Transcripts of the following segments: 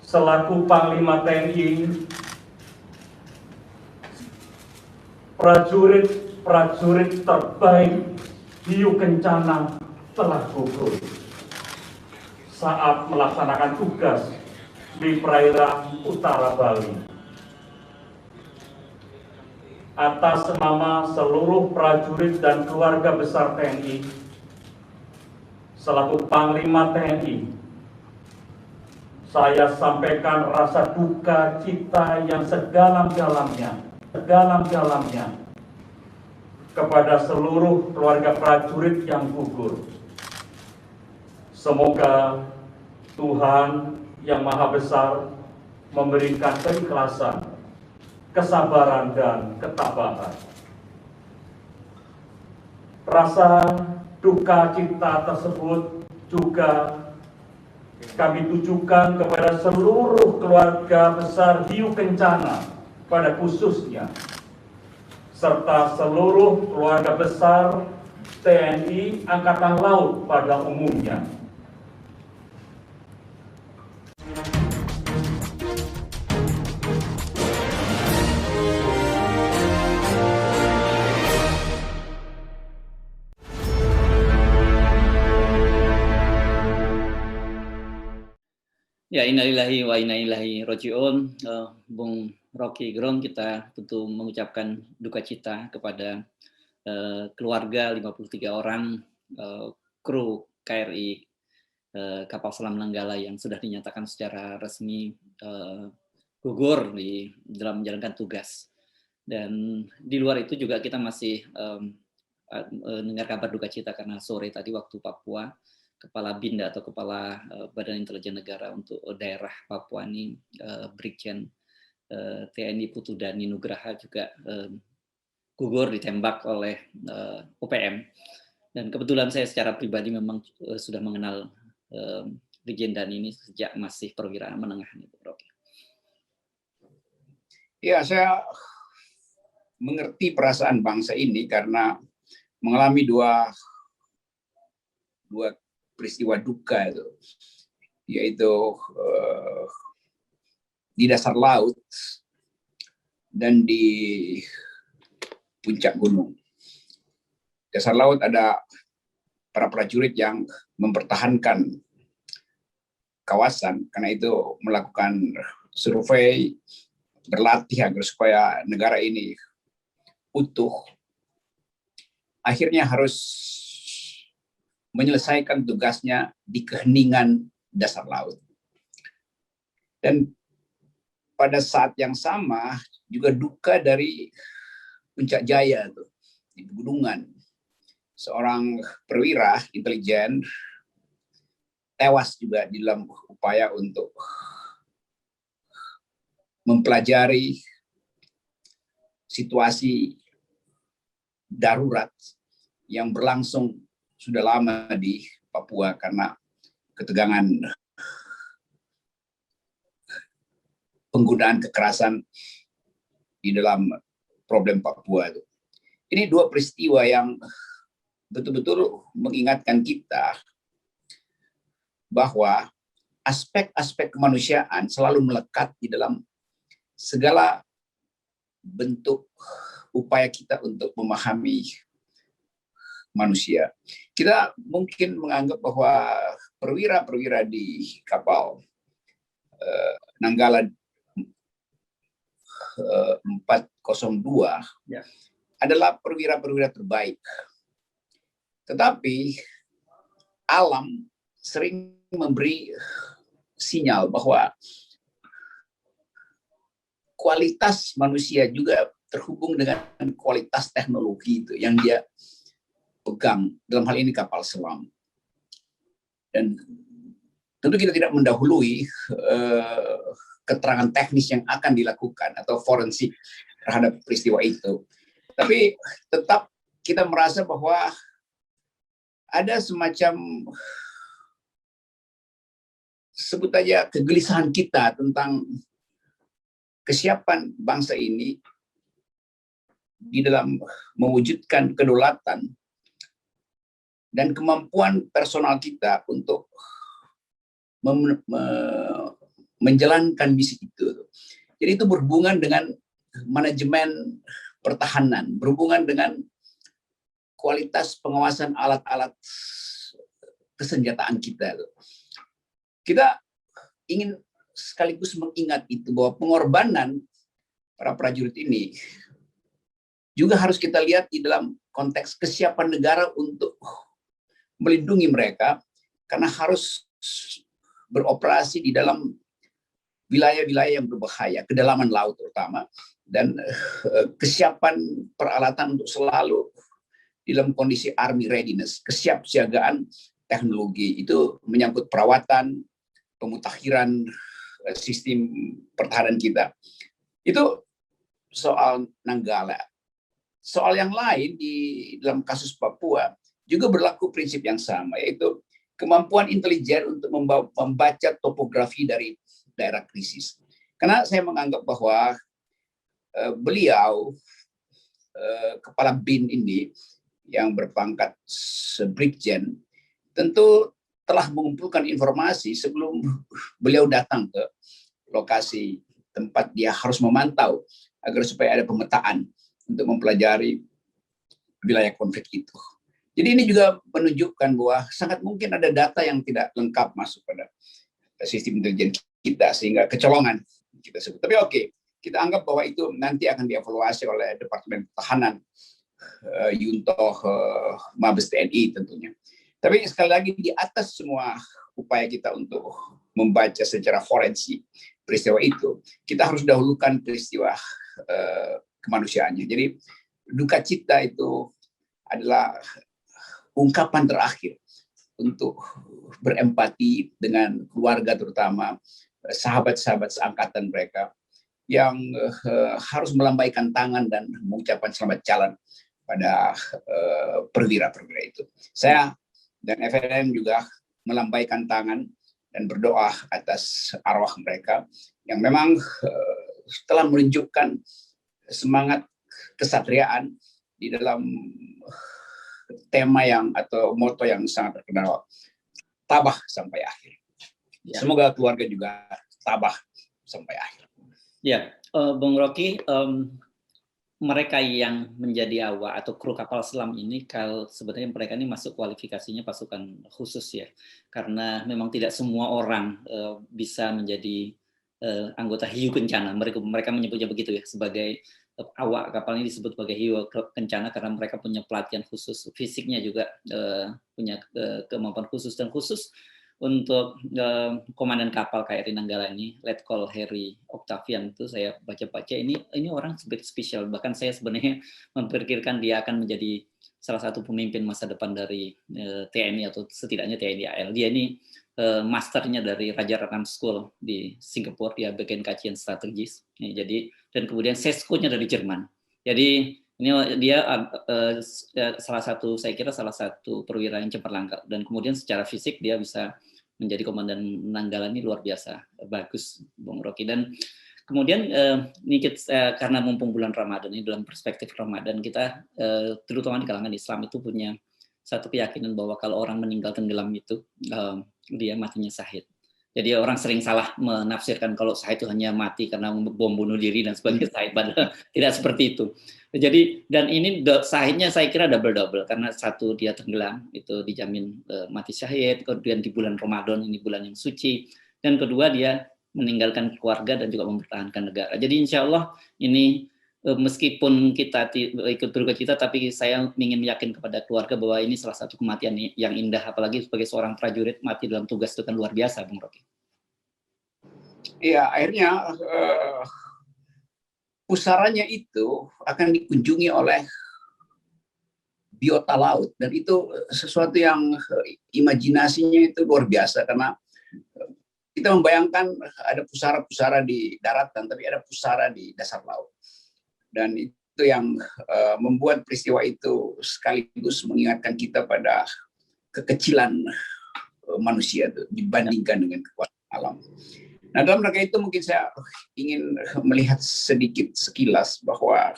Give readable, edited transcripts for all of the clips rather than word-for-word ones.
selaku Panglima TNI, prajurit-prajurit terbaik Hiu Kencana telah gugur saat melaksanakan tugas di perairan utara Bali. Atas nama seluruh prajurit dan keluarga besar TNI, selaku Panglima TNI, saya sampaikan rasa duka cita yang sedalam-dalamnya kepada seluruh keluarga prajurit yang gugur. Semoga Tuhan yang Maha Besar memberikan keikhlasan, kesabaran, dan ketabahan. Rasa duka cita tersebut juga kami tujukan kepada seluruh keluarga besar Hiu Kencana pada khususnya, serta seluruh keluarga besar TNI Angkatan Laut pada umumnya. Ya, innalillahi wa inna ilaihi raji'un. Bung Rocky Gerung, kita tentu mengucapkan duka cita kepada keluarga 53 orang kru KRI kapal selam Nanggala yang sudah dinyatakan secara resmi gugur di dalam menjalankan tugas. Dan di luar itu juga kita masih mendengar kabar duka cita karena sore tadi waktu Papua, Kepala BINDA atau Kepala Badan Intelijen Negara untuk daerah Papua ini, Brigjen TNI Putu Dani Nugraha juga gugur ditembak oleh OPM. Dan kebetulan saya secara pribadi memang sudah mengenal Brigjen Dani ini sejak masih perwira menengah. Ya, saya mengerti perasaan bangsa ini karena mengalami dua peristiwa duka itu, yaitu di dasar laut dan di puncak gunung. Dasar laut ada para prajurit yang mempertahankan kawasan, karena itu melakukan survei, berlatih agar supaya negara ini utuh. Akhirnya harus menyelesaikan tugasnya di keheningan dasar laut. Dan pada saat yang sama juga duka dari Puncak Jaya tuh, di pegunungan. Seorang perwira intelijen tewas juga di dalam upaya untuk mempelajari situasi darurat yang berlangsung sudah lama di Papua karena ketegangan penggunaan kekerasan di dalam problem Papua itu. Ini dua peristiwa yang betul-betul mengingatkan kita bahwa aspek-aspek kemanusiaan selalu melekat di dalam segala bentuk upaya kita untuk memahami manusia. Kita mungkin menganggap bahwa perwira-perwira di kapal Nanggala 402 adalah perwira-perwira terbaik. Tetapi alam sering memberi sinyal bahwa kualitas manusia juga terhubung dengan kualitas teknologi itu yang dia pegang, dalam hal ini kapal selam. Dan tentu kita tidak mendahului keterangan teknis yang akan dilakukan atau forensik terhadap peristiwa itu. Tapi tetap kita merasa bahwa ada semacam, sebut aja, kegelisahan kita tentang kesiapan bangsa ini di dalam mewujudkan kedaulatan dan kemampuan personal kita untuk menjalankan misi itu. Jadi itu berhubungan dengan manajemen pertahanan, berhubungan dengan kualitas pengawasan alat-alat kesenjataan kita. Kita ingin sekaligus mengingat itu bahwa pengorbanan para prajurit ini juga harus kita lihat di dalam konteks kesiapan negara untuk melindungi mereka, karena harus beroperasi di dalam wilayah-wilayah yang berbahaya, kedalaman laut terutama, dan kesiapan peralatan untuk selalu di dalam kondisi army readiness, kesiapsiagaan teknologi. Itu menyangkut perawatan, pemutakhiran sistem pertahanan kita. Itu soal Nanggala. Soal yang lain di dalam kasus Papua juga berlaku prinsip yang sama, yaitu kemampuan intelijen untuk membaca topografi dari daerah krisis. Karena saya menganggap bahwa beliau, Kepala BIN ini, yang berpangkat Brigjen, tentu telah mengumpulkan informasi sebelum beliau datang ke lokasi tempat dia harus memantau, agar supaya ada pemetaan untuk mempelajari wilayah konflik itu. Jadi ini juga menunjukkan bahwa sangat mungkin ada data yang tidak lengkap masuk pada sistem intelijen kita, sehingga kecolongan kita sebut. Tapi oke, kita anggap bahwa itu nanti akan dievaluasi oleh Departemen Pertahanan, Yunto, Mabes TNI tentunya. Tapi sekali lagi, di atas semua upaya kita untuk membaca secara forensik peristiwa itu, kita harus dahulukan peristiwa kemanusiaannya. Jadi duka cita itu adalah ungkapan terakhir untuk berempati dengan keluarga, terutama sahabat-sahabat seangkatan mereka yang harus melambaikan tangan dan mengucapkan selamat jalan pada perwira-perwira itu. Saya dan FNN juga melambaikan tangan dan berdoa atas arwah mereka yang memang telah menunjukkan semangat kesatriaan di dalam tema yang atau moto yang sangat terkenal, tabah sampai akhir. Ya. Semoga keluarga juga tabah sampai akhir. Ya, Bung Rocky, mereka yang menjadi awak atau kru kapal selam ini, kalau sebenarnya mereka ini masuk kualifikasinya pasukan khusus ya, karena memang tidak semua orang bisa menjadi anggota hiu kencana. Mereka menyebutnya begitu ya, sebagai awak kapal ini disebut sebagai hiu kencana karena mereka punya pelatihan khusus, fisiknya juga punya kemampuan khusus, dan khusus untuk komandan kapal KRI Nanggala ini, Letkol Heri Octavian, itu saya baca-baca ini orang spesial. Bahkan saya sebenarnya memperkirakan dia akan menjadi salah satu pemimpin masa depan dari TNI atau setidaknya TNI AL. Dia ini masternya dari Raja Ratnam School di Singapura, dia bagian kajian strategis. Jadi dan kemudian seskonya dari Jerman. Jadi ini dia salah satu perwira yang cemerlang, dan kemudian secara fisik dia bisa menjadi komandan Nanggala ini luar biasa bagus, Bung Rocky. Dan kemudian ini karena mumpung bulan Ramadan ini, dalam perspektif Ramadan kita terutama di kalangan Islam itu punya satu keyakinan bahwa kalau orang meninggal tenggelam itu dia matinya syahid. Jadi orang sering salah menafsirkan kalau syahid itu hanya mati karena bom bunuh diri dan sebagainya, syahid, padahal tidak seperti itu. Jadi dan ini syahidnya saya kira double karena satu dia tenggelam itu dijamin mati syahid, kemudian di bulan Ramadan ini bulan yang suci, dan kedua dia meninggalkan keluarga dan juga mempertahankan negara. Jadi insya Allah ini meskipun kita ikut berduka cita, tapi saya ingin meyakin kepada keluarga bahwa ini salah satu kematian yang indah, apalagi sebagai seorang prajurit mati dalam tugas itu kan luar biasa, Bung Rocky. Iya, akhirnya pusaranya itu akan dikunjungi oleh biota laut, dan itu sesuatu yang imajinasinya itu luar biasa, karena kita membayangkan ada pusara-pusara di daratan, tapi ada pusara di dasar laut. Dan itu yang membuat peristiwa itu sekaligus mengingatkan kita pada kekecilan manusia itu dibandingkan dengan kekuatan alam. Nah, dalam rangka itu mungkin saya ingin melihat sedikit sekilas bahwa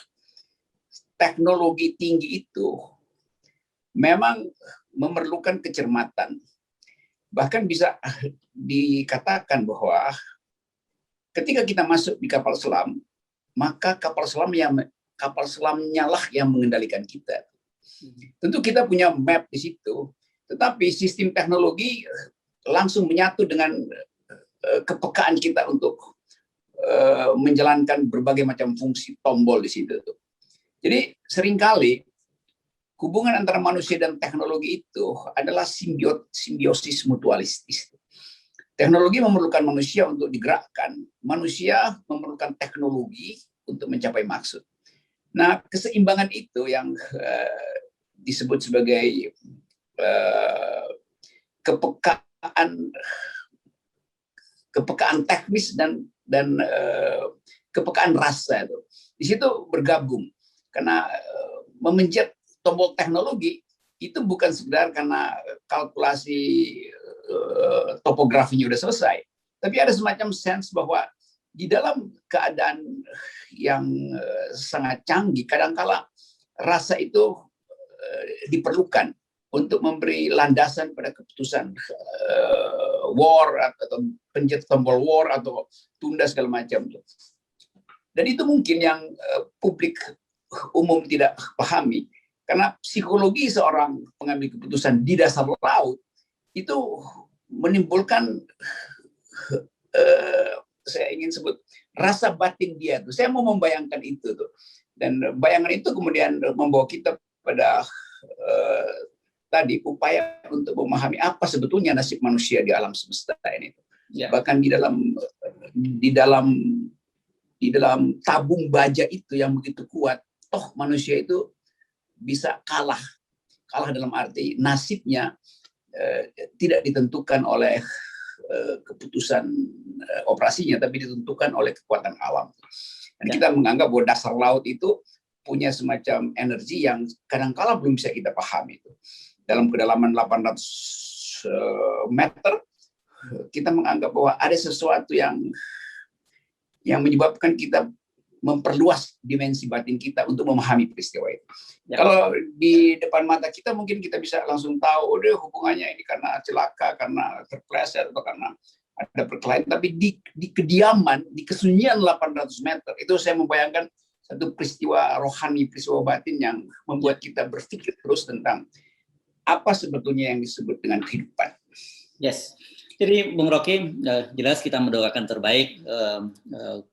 teknologi tinggi itu memang memerlukan kecermatan. Bahkan bisa dikatakan bahwa ketika kita masuk di kapal selam, maka kapal selamnya lah yang mengendalikan kita. Tentu kita punya map di situ, tetapi sistem teknologi langsung menyatu dengan kepekaan kita untuk menjalankan berbagai macam fungsi tombol di situ. Jadi seringkali hubungan antara manusia dan teknologi itu adalah simbiosis mutualistis. Teknologi memerlukan manusia untuk digerakkan, manusia memerlukan teknologi untuk mencapai maksud. Nah, keseimbangan itu yang disebut sebagai kepekaan teknis dan kepekaan rasa itu. Di situ bergabung. Karena memencet tombol teknologi itu bukan sekedar karena kalkulasi topografinya udah selesai, tapi ada semacam sense bahwa di dalam keadaan yang sangat canggih, kadangkala rasa itu diperlukan untuk memberi landasan pada keputusan war atau pencet tombol war atau tunda segala macam. Dan itu mungkin yang publik umum tidak pahami, karena psikologi seorang pengambil keputusan di dasar laut itu menimbulkan saya ingin sebut rasa batin dia tuh. Saya mau membayangkan itu tuh, dan bayangan itu kemudian membawa kita pada tadi upaya untuk memahami apa sebetulnya nasib manusia di alam semesta ini. Ya. Bahkan di dalam tabung baja itu yang begitu kuat, toh manusia itu bisa kalah dalam arti nasibnya tidak ditentukan oleh keputusan operasinya, tapi ditentukan oleh kekuatan alam. Dan kita menganggap bahwa dasar laut itu punya semacam energi yang kadang-kala belum bisa kita pahami. Dalam kedalaman 800 meter, kita menganggap bahwa ada sesuatu yang menyebabkan kita memperluas dimensi batin kita untuk memahami peristiwa itu. Ya. Kalau di depan mata kita mungkin kita bisa langsung tahu, hubungannya ini karena celaka, karena terpleset, atau karena ada perkelahian. Tapi di kediaman, di kesunyian 800 meter, itu saya membayangkan satu peristiwa rohani, peristiwa batin yang membuat kita berpikir terus tentang apa sebetulnya yang disebut dengan kehidupan. Yes. Jadi Bung Rocky, jelas kita mendoakan terbaik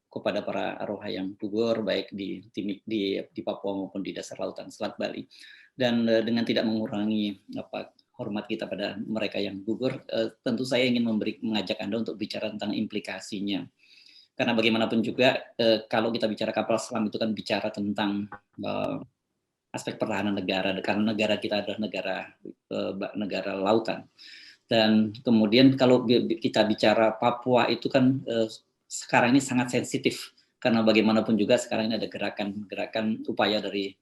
kepada para arwah yang gugur baik di Papua maupun di dasar lautan Selat Bali, dan dengan tidak mengurangi hormat kita pada mereka yang gugur, tentu saya ingin mengajak Anda untuk bicara tentang implikasinya, karena bagaimanapun juga kalau kita bicara kapal selam itu kan bicara tentang aspek pertahanan negara, karena negara kita adalah negara lautan. Dan kemudian kalau kita bicara Papua itu kan sekarang ini sangat sensitif, karena bagaimanapun juga sekarang ini ada gerakan upaya dari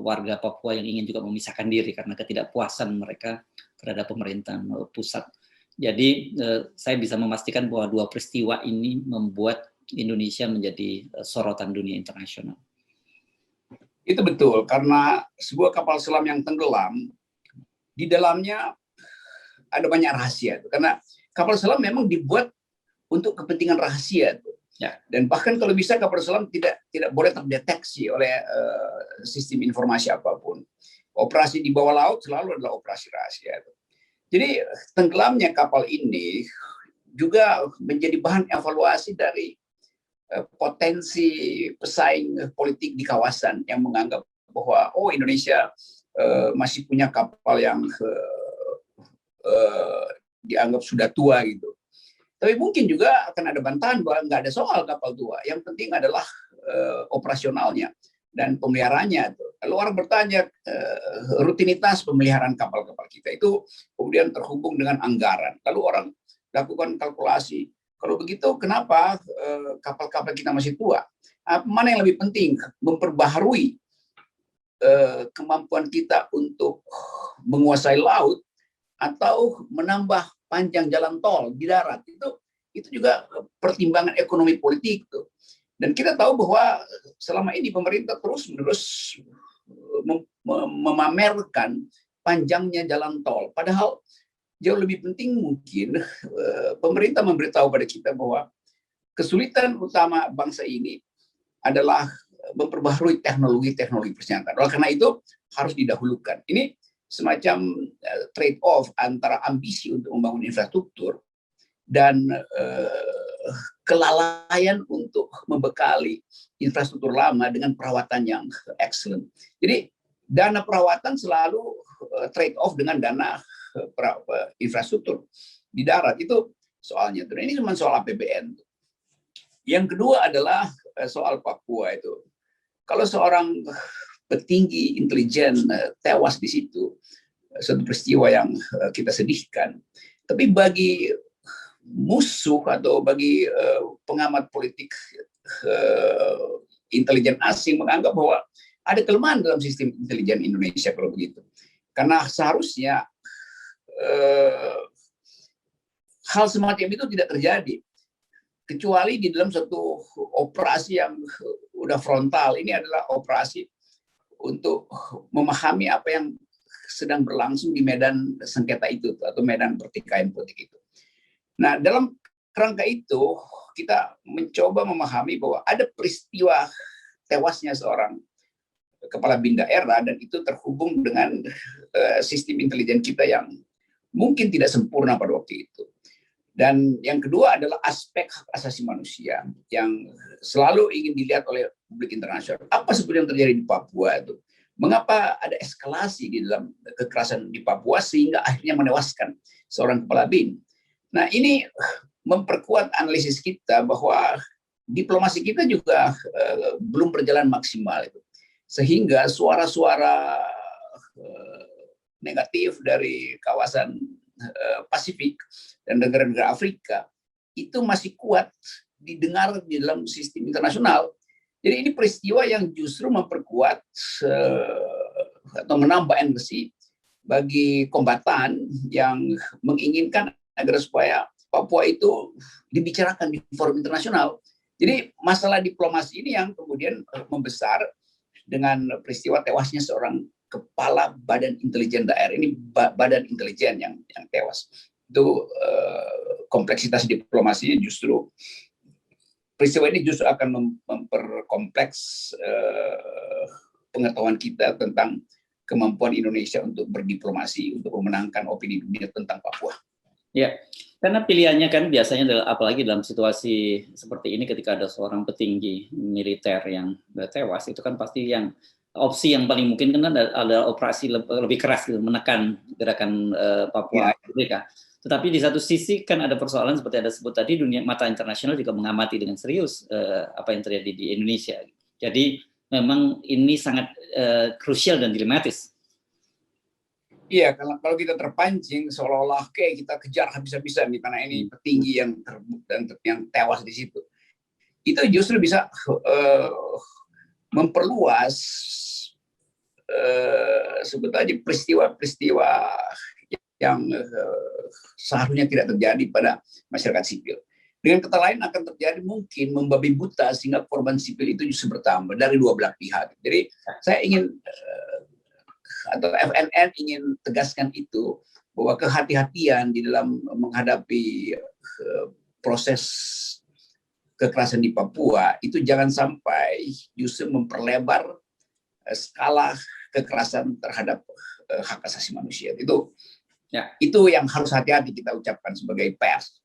warga Papua yang ingin juga memisahkan diri karena ketidakpuasan mereka terhadap pemerintahan pusat. Jadi saya bisa memastikan bahwa dua peristiwa ini membuat Indonesia menjadi sorotan dunia internasional. Itu betul, karena sebuah kapal selam yang tenggelam, di dalamnya ada banyak rahasia. Karena kapal selam memang dibuat untuk kepentingan rahasia. Ya. Dan bahkan kalau bisa kapal selam tidak boleh terdeteksi oleh sistem informasi apapun. Operasi di bawah laut selalu adalah operasi rahasia. Jadi tenggelamnya kapal ini juga menjadi bahan evaluasi dari potensi pesaing politik di kawasan yang menganggap bahwa Indonesia masih punya kapal yang dianggap sudah tua gitu. Tapi mungkin juga akan ada bantahan bahwa nggak ada soal kapal tua. Yang penting adalah operasionalnya dan pemeliharaannya. Lalu orang bertanya rutinitas pemeliharaan kapal-kapal kita itu kemudian terhubung dengan anggaran. Lalu orang lakukan kalkulasi. Kalau begitu kenapa kapal-kapal kita masih tua? Mana yang lebih penting? Memperbaharui kemampuan kita untuk menguasai laut atau menambah panjang jalan tol di darat, itu juga pertimbangan ekonomi politik tuh. Dan kita tahu bahwa selama ini pemerintah terus-menerus memamerkan panjangnya jalan tol, padahal jauh lebih penting mungkin pemerintah memberitahu pada kita bahwa kesulitan utama bangsa ini adalah memperbaharui teknologi-teknologi persenjataan. Oleh karena itu harus didahulukan. Ini semacam trade off antara ambisi untuk membangun infrastruktur dan kelalaian untuk membekali infrastruktur lama dengan perawatan yang excellent. Jadi dana perawatan selalu trade off dengan dana infrastruktur di darat, itu soalnya. Ini cuma soal APBN. Yang kedua adalah soal Papua itu. Kalau seorang petinggi intelijen tewas di situ, suatu peristiwa yang kita sedihkan. Tapi bagi musuh atau bagi pengamat politik intelijen asing menganggap bahwa ada kelemahan dalam sistem intelijen Indonesia kalau begitu. Karena seharusnya hal semacam itu tidak terjadi. Kecuali di dalam suatu operasi yang udah frontal. Ini adalah operasi untuk memahami apa yang sedang berlangsung di medan sengketa itu atau medan pertikaian politik itu. Nah, dalam kerangka itu kita mencoba memahami bahwa ada peristiwa tewasnya seorang kepala bin daerah dan itu terhubung dengan sistem intelijen kita yang mungkin tidak sempurna pada waktu itu. Dan yang kedua adalah aspek hak asasi manusia yang selalu ingin dilihat oleh publik internasional. Apa sebenarnya yang terjadi di Papua itu? Mengapa ada eskalasi di dalam kekerasan di Papua sehingga akhirnya menewaskan seorang kepala bin? Nah, ini memperkuat analisis kita bahwa diplomasi kita juga belum berjalan maksimal itu. Sehingga suara-suara negatif dari kawasan Pasifik dan negara-negara Afrika itu masih kuat didengar di dalam sistem internasional. Jadi ini peristiwa yang justru memperkuat atau menambah energi bagi kombatan yang menginginkan agar supaya Papua itu dibicarakan di forum internasional. Jadi masalah diplomasi ini yang kemudian membesar dengan peristiwa tewasnya seorang kepala badan intelijen daerah. Ini badan intelijen yang tewas. Itu kompleksitas diplomasinya justru peristiwa ini justru akan memperkompleks pengetahuan kita tentang kemampuan Indonesia untuk berdiplomasi, untuk memenangkan opini dunia tentang Papua. Ya, karena pilihannya kan biasanya adalah, apalagi dalam situasi seperti ini ketika ada seorang petinggi militer yang tewas, itu kan pasti yang opsi yang paling mungkin kan ada operasi lebih keras gitu, menekan gerakan Papua Merdeka. Tetapi di satu sisi kan ada persoalan seperti ada sebut tadi, dunia mata internasional juga mengamati dengan serius apa yang terjadi di Indonesia. Jadi memang ini sangat krusial dan dilematis. Iya, kalau kita terpancing seolah-olah kayak kita kejar habis-habisan di tanah ini petinggi yang yang tewas di situ. Itu justru bisa memperluas sebetulnya peristiwa-peristiwa yang seharusnya tidak terjadi pada masyarakat sipil. Dengan kata lain akan terjadi mungkin membabi buta sehingga korban sipil itu justru bertambah dari dua belah pihak. Jadi saya ingin atau FNN ingin tegaskan itu bahwa kehati-hatian di dalam menghadapi proses kekerasan di Papua itu jangan sampai justru memperlebar skala kekerasan terhadap hak asasi manusia. Itu yang harus hati-hati kita ucapkan sebagai pers.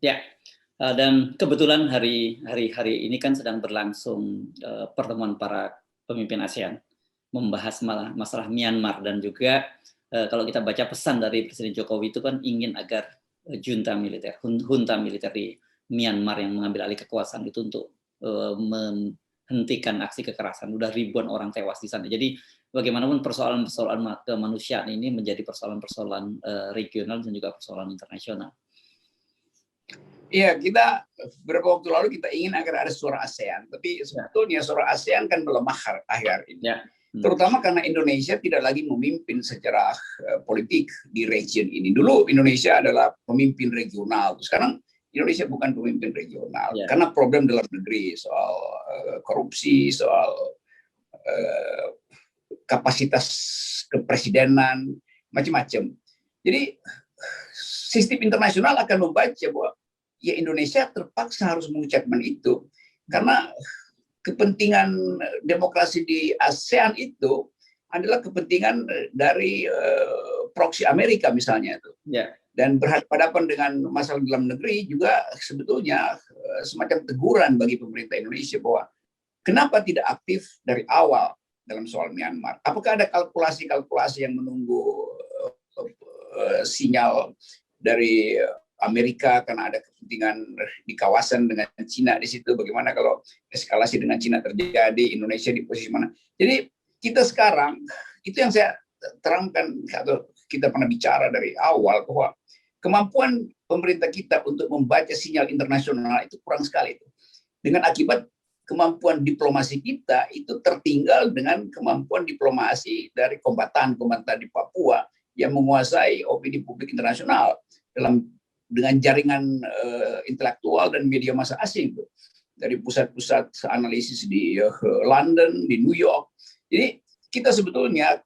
Ya, dan kebetulan hari ini kan sedang berlangsung pertemuan para pemimpin ASEAN membahas masalah Myanmar, dan juga kalau kita baca pesan dari Presiden Jokowi itu kan ingin agar junta militer di Myanmar yang mengambil alih kekuasaan itu untuk menghentikan aksi kekerasan. Udah ribuan orang tewas di sana. Jadi bagaimanapun persoalan-persoalan kemanusiaan ini menjadi persoalan-persoalan regional dan juga persoalan internasional. Iya, kita beberapa waktu lalu kita ingin agar ada suara ASEAN, tapi sebetulnya suara ASEAN kan melemah akhir-akhir ini. Ya. Terutama karena Indonesia tidak lagi memimpin secara politik di region ini. Dulu Indonesia adalah pemimpin regional, sekarang Indonesia bukan pemimpin regional, karena problem dalam negeri, soal korupsi, soal kapasitas kepresidenan, macam-macam. Jadi sistem internasional akan membaca bahwa ya Indonesia terpaksa harus mengucapkan itu karena kepentingan demokrasi di ASEAN itu adalah kepentingan dari proksi Amerika misalnya itu. Ya. Dan berhadapan dengan masalah dalam negeri juga sebetulnya semacam teguran bagi pemerintah Indonesia bahwa kenapa tidak aktif dari awal dalam soal Myanmar? Apakah ada kalkulasi-kalkulasi yang menunggu sinyal dari Amerika karena ada kepentingan di kawasan dengan Cina di situ? Bagaimana kalau eskalasi dengan Cina terjadi, Indonesia di posisi mana? Jadi kita sekarang, itu yang saya terangkan atau kita pernah bicara dari awal bahwa kemampuan pemerintah kita untuk membaca sinyal internasional itu kurang sekali. Dengan akibat kemampuan diplomasi kita itu tertinggal dengan kemampuan diplomasi dari kombatan-kombatan di Papua yang menguasai opini publik internasional dengan jaringan intelektual dan media massa asing dari pusat-pusat analisis di London, di New York. Jadi kita sebetulnya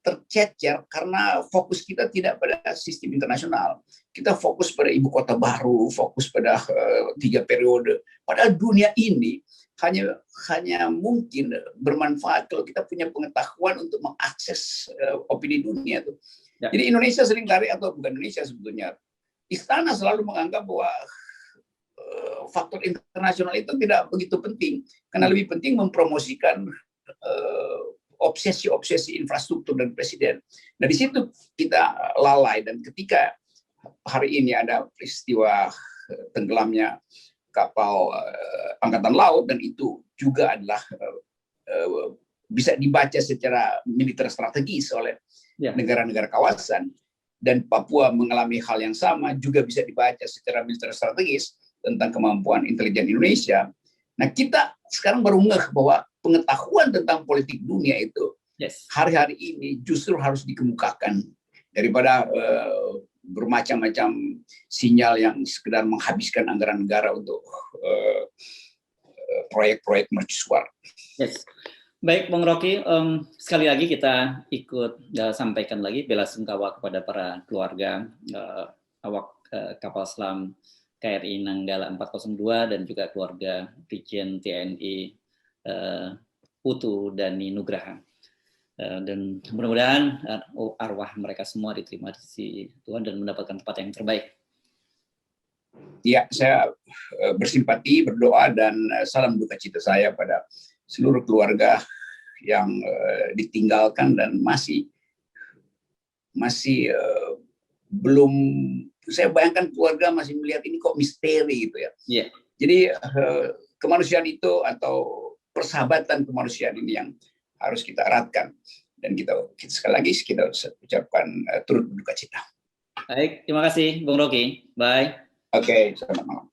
tercecer karena fokus kita tidak pada sistem internasional. Kita fokus pada ibu kota baru, fokus pada 3 periode. Padahal dunia ini hanya mungkin bermanfaat kalau kita punya pengetahuan untuk mengakses opini dunia tuh. Ya. Jadi Indonesia seringkali, atau bukan Indonesia sebetulnya, istana selalu menganggap bahwa faktor internasional itu tidak begitu penting, karena lebih penting mempromosikan obsesi infrastruktur dan presiden. Nah, di situ kita lalai, dan ketika hari ini ada peristiwa tenggelamnya kapal angkatan laut, dan itu juga adalah bisa dibaca secara militer strategis oleh negara-negara kawasan, dan Papua mengalami hal yang sama juga bisa dibaca secara militer strategis tentang kemampuan intelijen Indonesia. Nah, kita sekarang baru ngeh bahwa pengetahuan tentang politik dunia itu hari-hari ini justru harus dikemukakan daripada bermacam-macam sinyal yang sekedar menghabiskan anggaran negara untuk proyek-proyek mercusuar. Yes. Baik, Bung Rocky, sekali lagi kita ikut sampaikan lagi bela sungkawa kepada para keluarga awak kapal selam KRI Nanggala 402 dan juga keluarga Brigjen TNI Putu Dani Nugraha. Dan mudah-mudahan arwah mereka semua diterima di sisi Tuhan dan mendapatkan tempat yang terbaik. Ya, saya bersimpati, berdoa, dan salam duka cita saya pada seluruh keluarga yang ditinggalkan dan masih belum. Saya bayangkan keluarga masih melihat ini kok misteri gitu ya. Yeah. Jadi kemanusiaan itu atau persahabatan kemanusiaan ini yang harus kita eratkan, dan kita sekali lagi kita ucapkan turut berduka cita. Baik, terima kasih Bung Rocky. Bye. Oke, selamat malam.